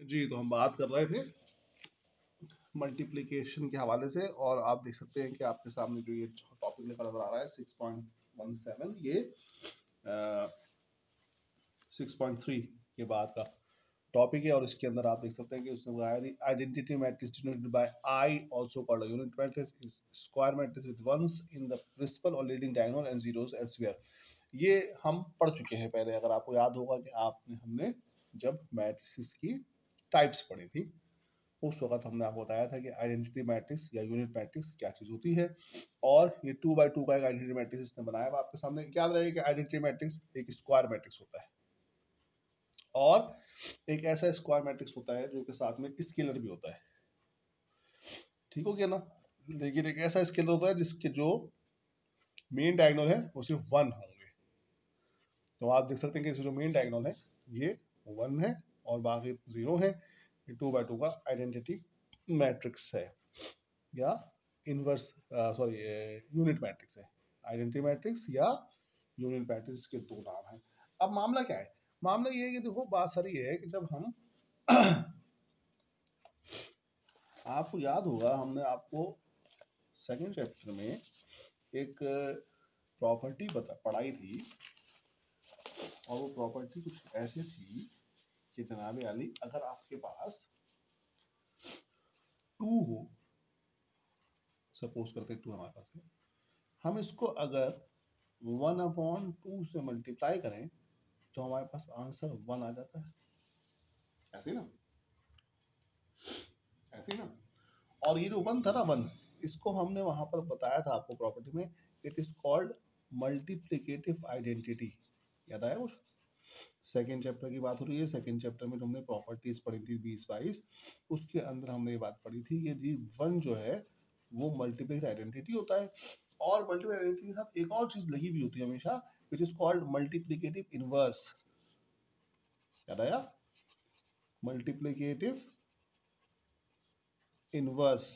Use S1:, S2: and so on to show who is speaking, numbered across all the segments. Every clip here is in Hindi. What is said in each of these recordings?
S1: जी, तो हम बात कर रहे थे मल्टीप्लिकेशन के हवाले से, और आप देख सकते हैं कि आपके सामने जो ये टॉपिक लेकर नजर आ रहा है 6.17, ये 6.3 के बाद का टॉपिक है। और इसके अंदर आप देख सकते हैं कि उसने बताया थी identity matrix denoted by I also called unit matrix is square matrix with ones in the principal और leading diagonal and zeros elsewhere. ये हम पढ़ चुके हैं पहले, अगर आपको याद होगा कि हमने जब मैट्रिक्स की टाइप्स पढ़ी थी उस वक्त हमने आपको बताया था कि आइडेंटिटी मैट्रिक्स या यूनिट मैट्रिक्स क्या चीज होती है। और ये 2 by 2 का एक आइडेंटिटी मैट्रिक्स इसने बनाया हुआ आपके सामने। याद रहे कि आइडेंटिटी मैट्रिक्स एक स्क्वायर मैट्रिक्स होता है, और एक ऐसा स्क्वायर मैट्रिक्स होता है जो के साथ में स्केलर भी होता है। ठीक हो गया ना? लेकिन एक ऐसा स्केलर होता है जिसके जो मेन डायगोनल है वो सिर्फ 1 होंगे। तो आप देख सकते हैं कि जो मेन डायगोनल है ये 1 है और बाकी 0 है। ये 2 by 2 का आइडेंटिटी मैट्रिक्स है या इनवर्स सॉरी यूनिट मैट्रिक्स है। आइडेंटिटी मैट्रिक्स या यूनिट मैट्रिक्स के दो नाम हैं। अब मामला क्या है? मामला ये है कि देखो, बात सारी है कि जब हम आपको याद होगा हमने आपको सेकंड चैप्टर में एक प्रॉपर्टी पढ़ाई थी, और वो प्रॉपर्टी कुछ ऐसी थी कि जनाब अली, अगर आपके पास 2 हो, सपोज करते 2 हमारे पास है, हम इसको अगर 1/2 से मल्टीप्लाई करें तो हमारे पास आंसर 1 आ जाता है। ऐसे ना, ऐसे ना। और ये जो 1 था ना, 1, इसको हमने वहां पर बताया था आपको प्रॉपर्टी में, it is called multiplicative identity. याद आया कुछ? सेकेंड चैप्टर की बात हो रही है। सेकेंड चैप्टर में हमने प्रॉपर्टीज पढ़ी थी 20-22, उसके अंदर हमने ये बात पढ़ी थी कि जी 1 जो है वो मल्टीप्लिकेटिव आइडेंटिटी होता है। और मल्टीप्लिकेटिव आइडेंटिटी के साथ एक और चीज लगी भी होती है हमेशा, which is called multiplicative inverse. याद आया? Multiplicative inverse.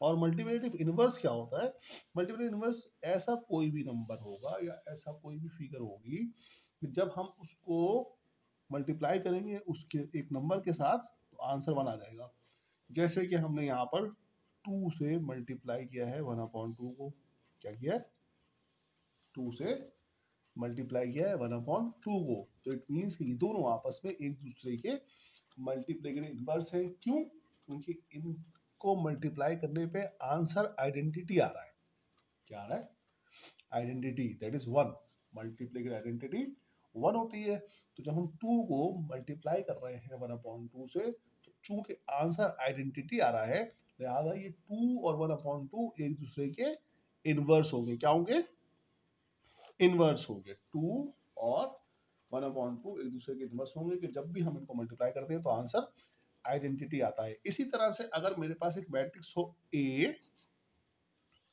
S1: और मल्टीप्लिकेटिव इनवर्स क्या होता है? मल्टीप्लिकेटिव इनवर्स ऐसा कोई भी नंबर होगा या ऐसा कोई भी फिगर होगी कि जब हम उसको मल्टीप्लाई करेंगे उसके एक नंबर के साथ तो आंसर 1 आ जाएगा। जैसे कि हमने यहाँ पर 2 से मल्टीप्लाई किया है 1/2 को। क्या किया है? 2 से मल्टीप्लाई किया है 1/2 को। तो इट मीन्स कि ये दोनों आपस में एक दूसरे के मल्टीप्लिकेटिव इनवर्स है। क्यों? क्योंकि इनको मल्टीप्लाई करने पे आंसर आइडेंटिटी आ रहा है। क्या आ रहा है? Identity, that is 1। Multiplicative identity 1 होती है। तो जब हम 2 को मल्टीप्लाई कर रहे हैं 1/2 से, तो चूंकि आंसर आइडेंटिटी आ रहा है, लिहाजा ये 2 और 1/2 एक दूसरे के इनवर्स होंगे। क्या होंगे? इनवर्स होंगे। 2 और 1/2 एक दूसरे के इनवर्स होंगे कि जब भी हम इनको मल्टीप्लाई करते हैं तो आंसर आइडेंटिटी आता है। इसी तरह से अगर मेरे पास एक मैट्रिक्स हो ए,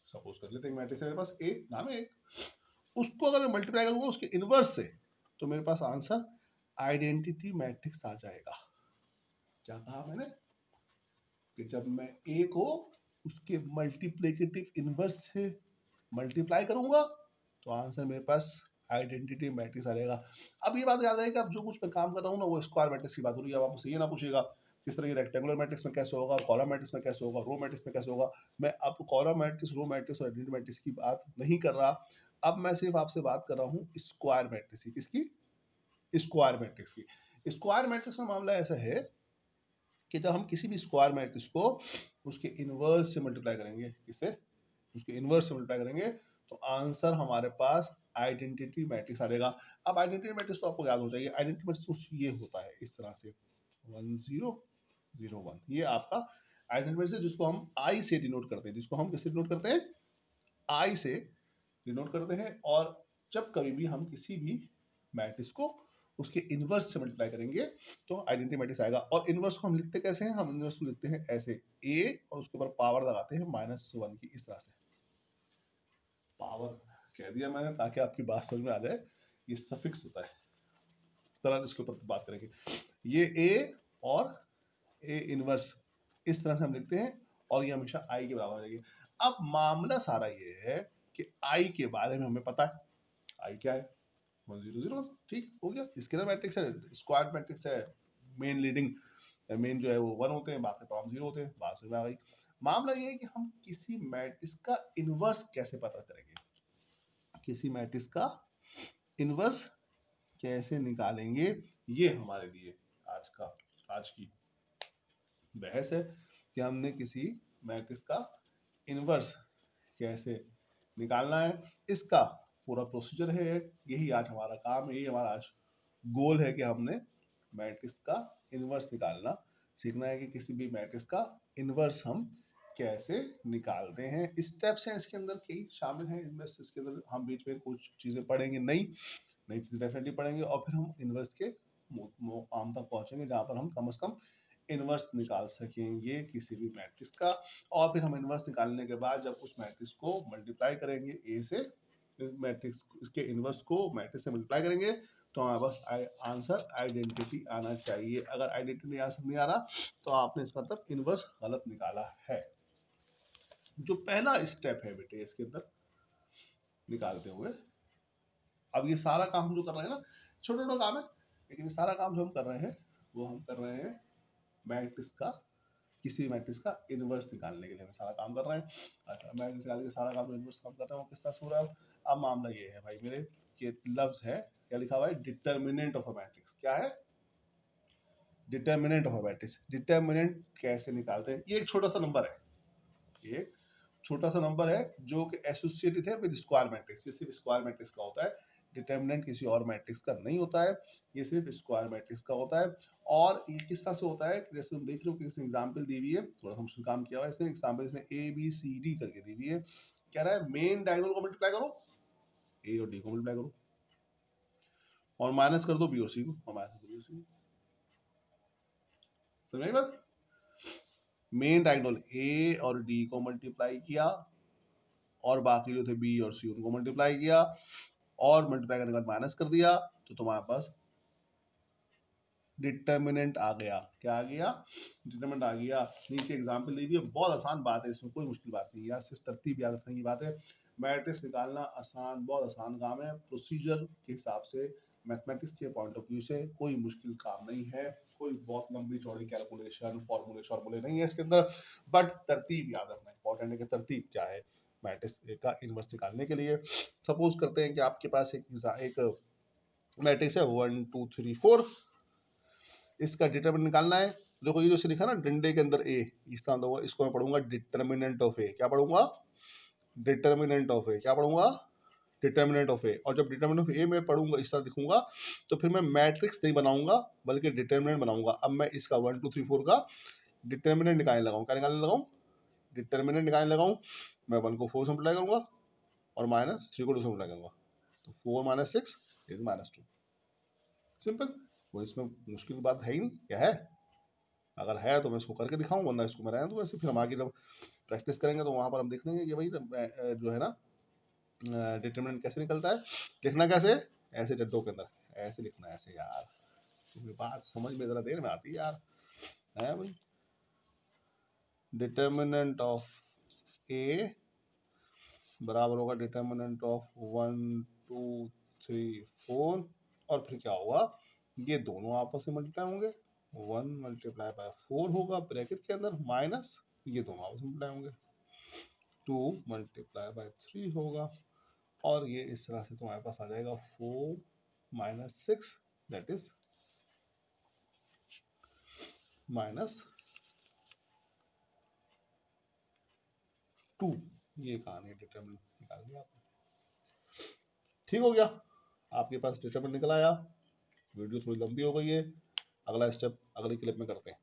S1: सपोज कर लेते हैं मैट्रिक्स है मेरे पास ए नाम है, उसको अगर मैं मल्टीप्लाई करूंगा उसके इनवर्स से, तो मेरे पास आंसर आइडेंटिटी मैट्रिक्स आ जाएगा। क्या कहा मैंने? कि जब मैं ए को उसके मल्टीप्लिकेटिव इनवर्स से मल्टीप्लाई करूंगा तो आंसर मेरे पास आइडेंटिटी मैट्रिक्स आ जाएगा। अब ये बात याद है कि अब जो कुछ मैं काम कर रहा हूँ ना वो स्क्वायर मैट्रिक्स की बात हो रही है। अब आप मुझसे ये ना पूछिएगा किस तरह की रेक्टेंगुलर मैट्रिक्स में कैसे होगा, कॉलम मैट्रिक्स में कैसे होगा, रो मैट्रिक्स में कैसे होगा। मैं अब कॉलम मैट्रिक्स, रो मैट्रिक्स और आइडेंटिटी मैट्रिक्स की बात नहीं कर रहा। अब मैं सिर्फ आपसे बात कर रहा हूँ स्क्वायर मैट्रिक्स की। किसकी? स्क्वायर मैट्रिक्स की। स्क्वायर मैट्रिक्स में मामला ऐसा है कि जब हम किसी भी स्क्वायर मैट्रिक्स को उसके इनवर्स से मल्टीप्लाई करेंगे, किससे? उसके इनवर्स से मल्टीप्लाई करेंगे, तो आंसर हमारे पास आइडेंटिटी मैट्रिक्स आ जाएगा। अब आइडेंटिटी मैट्रिक्स तो आपको याद हो जाएगी। आइडेंटिटी मैट्रिक्स ये होता है इस तरह से 1 0 0 1। ये आपका आइडेंटिटी मैट्रिक्स है जिसको हम आई से डिनोट करते हैं। जिसको हम किससे डिनोट करते हैं? आई से डिनोट करते हैं। और जब कभी भी हम किसी भी मैट्रिक्स को उसके इनवर्स से मल्टीप्लाई करेंगे तो आइडेंटिटी मैट्रिक्स आएगा। और इनवर्स को हम लिखते कैसे हैं? हम इनवर्स को लिखते हैं ऐसे, ए और उसके ऊपर पावर लगाते हैं -1 की, इस तरह से। पावर कह दिया मैंने ताकि आपकी बात समझ में आ जाए, ये सफिक्स होता है। तरह इसके ऊपर बात करेंगे। ये ए और ए इनवर्स इस तरह से हम लिखते हैं, और ये हमेशा आई के बराबर रहेगी। अब मामला सारा ये है कि आई के बारे में हमें पता है। आई क्या है? 1 0 0 1। ठीक हो गया। स्केलर मैट्रिक्स है, स्क्वायर मैट्रिक्स है, मेन लीडिंग मेन जो है वो 1 होते हैं, बाकी तमाम 0 होते हैं। बात समझ में आ गई। मामला ये है कि हम किसी मैट्रिक्स का इनवर्स कैसे पता करेंगे, किसी मैट्रिक्स का इनवर्स कैसे निकालेंगे, ये हमारे लिए आज की बहस है कि हमने किसी मैट्रिक्स का इनवर्स कैसे निकालना है। इसका पूरा प्रोसीजर है, यही आज हमारा काम है, यही हमारा आज गोल है कि हमने मैट्रिक्स का इनवर्स निकालना सीखना है कि किसी भी मैट्रिक्स का इनवर्स हम कैसे निकालते हैं। स्टेप्स हैं इसके अंदर कई शामिल हैं, इनमें से इसके अंदर हम बीच में कुछ चीजें पढ़ेंगे, नई चीजें डेफिनेटली पढ़ेंगे, और फिर हम इनवर्स के आम तक पहुंचेंगे जहां पर हम कम से कम इनवर्स निकाल सकेंगे किसी भी मैट्रिक्स का। और फिर हम इनवर्स निकालने के बाद जब उस मैट्रिक्स को मल्टीप्लाई करेंगे ए से, मैट्रिक्स के इनवर्स को मैट्रिक्स से मल्टीप्लाई करेंगे तो हमारे पास आंसर आइडेंटिटी आना चाहिए। अगर आइडेंटिटी आंसर नहीं आ रहा तो आपने इसका मतलब इनवर्स गलत निकाला है। जो पहला स्टेप है बेटे इसके अंदर निकालते हुए, अब ये सारा काम हम जो कर रहे हैं ना, छोटा छोटा काम है, लेकिन ये सारा काम जो हम कर रहे हैं वो हम कर रहे हैं मैट्रिक्स का, किसी मैट्रिक्स का इनवर्स निकालने के लिए हम सारा काम कर रहे हैं। अच्छा, मैट्रिक्स निकालने के सारा काम इनवर्स काम कर रहे हैं, वो किस तरह से हो रहा है। अब मामला ये है भाई मेरे कि लफ्ज है, क्या लिखा हुआ है, डिटर्मिनेंट ऑफ अ मैट्रिक्स। क्या है? Determinant of a matrix. Determinant कैसे निकालते हैं? ये एक छोटा सा नंबर है, एक छोटा सा नंबर है जो कि एसोसिएटेड है विद स्क्वायर मैट्रिक्स। ये सिर्फ स्क्वायर मैट्रिक्स का होता है, डिटर्मिनेंट किसी और मैट्रिक्स का नहीं होता है, ये सिर्फ स्क्वायर मैट्रिक्स का होता है। और ये किस तरह से होता है, जैसे तुम देख रहे हो कि इसने एग्जांपल दी हुई है, थोड़ा सा मुश्किल काम किया हुआ है इसने, एग्जांपल इसने ए बी सी डी करके दी हुई है। कह रहा है मेन डायगोनल को मल्टीप्लाई करो, ए और डी को मल्टीप्लाई करो, और माइनस कर दो बी और सी को, और माइनस कर दो बी और सी को। समझ में आई बात? मेन डायगोनल ए और डी को मल्टीप्लाई किया, और बाकी जो थे बी और सी उनको मल्टीप्लाई किया, और मल्टीप्लाई करने के बाद माइनस कर दिया, तो तुम्हारे पास डिटर्मिनेंट आ गया। क्या आ गया? डिटर्मिनेंट आ गया। नीचे एग्जांपल दी हुई है, बहुत आसान बात है, इसमें कोई मुश्किल बात नहीं यार, सिर्फ तरतीब याद रखने की बात है। मैट्रिक्स निकालना आसान, बहुत आसान काम है, प्रोसीजर के हिसाब से, मैथमेटिक्स के पॉइंट ऑफ व्यू से कोई मुश्किल काम नहीं है, कोई बहुत लंबी चौड़ी कैलकुलेशन फॉर्मूले नहीं है इसके अंदर, बट तरतीब याद रखना इंपॉर्टेंट है कि तरतीब क्या है मैट्रिक्स का इनवर्स निकालने के लिए। सपोज करते हैं कि आपके पास एक मैट्रिक्स है 1 2 3 4, इसका डिटरमिनेंट निकालना है। देखो ये जो लिखा ना डंडे के अंदर ए, इस तरह होगा, इसको मैं पढ़ूंगा डिटर्मिनेंट ऑफ ए। क्या पढ़ूंगा? डिटर्मिनेंट ऑफ ए। क्या पढ़ूंगा? डिटर्मिनेंट ऑफ ए। और जब डिटर्मिनेंट ऑफ ए मैं पढ़ूंगा, इस तरह दिखूंगा, तो फिर मैं मैट्रिक्स नहीं बनाऊंगा बल्कि डिटर्मिनेंट बनाऊंगा। अब मैं इसका 1 2 3 4 का डिटर्मिनेंट निकालने लगाऊं। क्या निकालने लगाऊं? डिटर्मिनेंट निकालने लगाऊं। मैं 1 को 4 से मल्टीप्लाई करूंगा, और माइनस 3 को 2 से मल्टीप्लाई करूंगा, तो 4 माइनस 6 इज माइनस 2। सिंपल, वो इसमें मुश्किल बात है ही नहीं। क्या है? अगर है तो मैं इसको करके दिखाऊं, वरना इसको मैं रहने दूं वैसे। फिर हम आगे जब प्रैक्टिस करेंगे तो वहां पर हम देख लेंगे कि भाई जो है ना डिटरमिनेंट कैसे निकलता है। लिखना कैसे? ऐसे डड्डों के अंदर ऐसे लिखना है, ऐसे यार, तुम्हें बात समझ में जरा देर में आती है यार, है भाई। डिटर्मिनेंट ऑफ ए बराबर होगा डिटर्मिनेंट ऑफ 1 2 3 4, और फिर क्या होगा, ये दोनों आपस में मल्टीप्लाई होंगे, 1 मल्टीप्लाई बाय 4 होगा ब्रैकेट के अंदर, माइनस ये दोनों आपस में मल्टीप्लाई होंगे, 2 मल्टीप्लाई बाय 3 होगा, और ये इस तरह से तुम्हारे पास आ जाएगा 4 माइनस 6, दैट इज माइनस 2। ये कहानी डिटरमिनेंट निकाल लिया आपने। ठीक हो गया, आपके पास डिटरमिनेंट निकल आया। वीडियो थोड़ी लंबी हो गई है, अगला स्टेप अगली क्लिप में करते हैं।